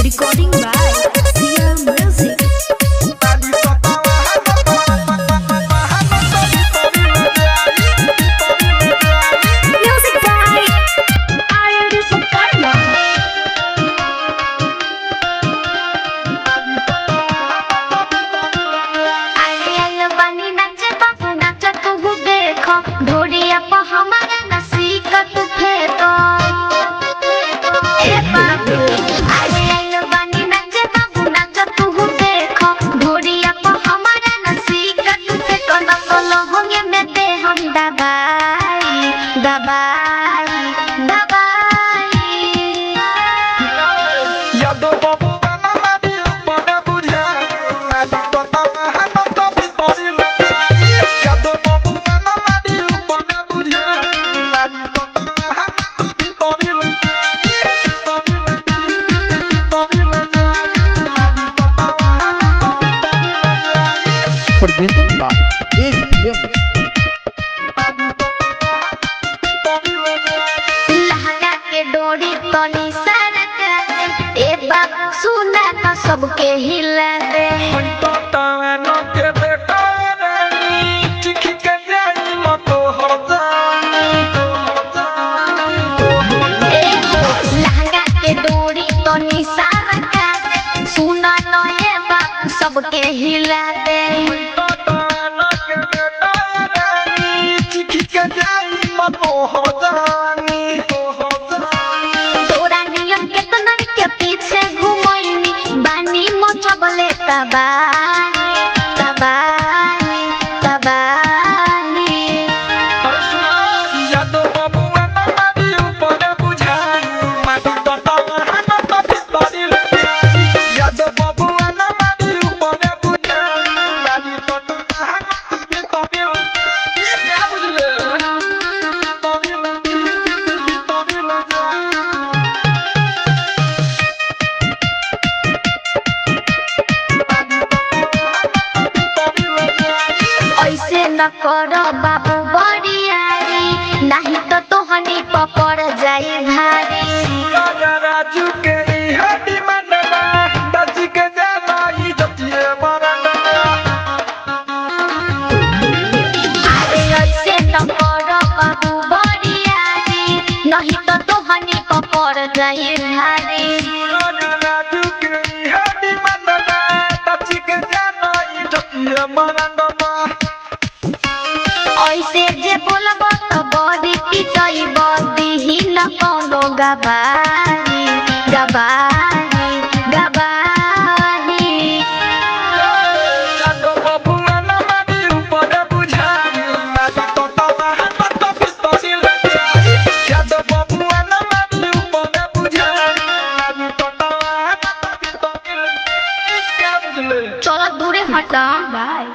Recording by Sia Music. Music by Arya Sukarma. आयल बनी नचे बाबू नचा तू देखो ढोड़िया पर हमारा नसीका तू फेंको ए बाबू आयल बनी नचे बाबू नचा तू देखो ढोड़िया पर हमारा नसीका तू फेंको न तो लोगों में दे हम दबाई दबाई दबाई यादो बाबू गाना मारी बना बुझा आदि तो तवा हाथ तो पितरी लगा यादो बाबू गाना मारी बना बुझा आदि तो तवा हाथ तो पितरी लगा Presented by Age Film. लहंगा के डोरी तनी सरका दे ए बाबू सुना तो सबके हिला दे तो तवा नो के देखो रानी चिखी के जाई मतो हो जानी ए लहंगा के डोरी तनी सरका दे सुना तो ए बाबू सबके हिला दे तो तवा नो के देखो रानी चिखी के जाई मतो हो जानी तोरा नियम के तनर के पीछे घुमैनी बानी मचबले तबाही तबाही तबाही यादो बाबू गाना मारी बना बुझा माटी तो तवा हाथ तो पितरी लगा यादो बाबू गाना मारी बना बुझा माटी तो तवा हाथ तो पितरी लगा क्या बुझले पितरी लगा ऐसे न करो बाबू बड़ियारी नहीं तो तोहनी पकड़ जाई भारी राजा राजू के ई हड्डी मनवा दस के जाना ई जतिए मरना अरे ऐसे न करो बाबू बड़ियारी नहीं तो तोहनी पकड़ जाई भारी राजा राजू के ई हड्डी मनवा दस के जाना ई जतिए मरना ऐसे जे बोलब तो बड़ी पिटैब दिही न कोनो गवाही गवाही गवाही यादो बाबू गाना मारी ऊपर बुझा माटी तो तवा हाथ तो पितरी लगा यादो बाबू गाना मारी ऊपर बुझा माटी तो तवा हाथ तो पितरी लगा क्या बुझले चलो दूरे हटा बाय।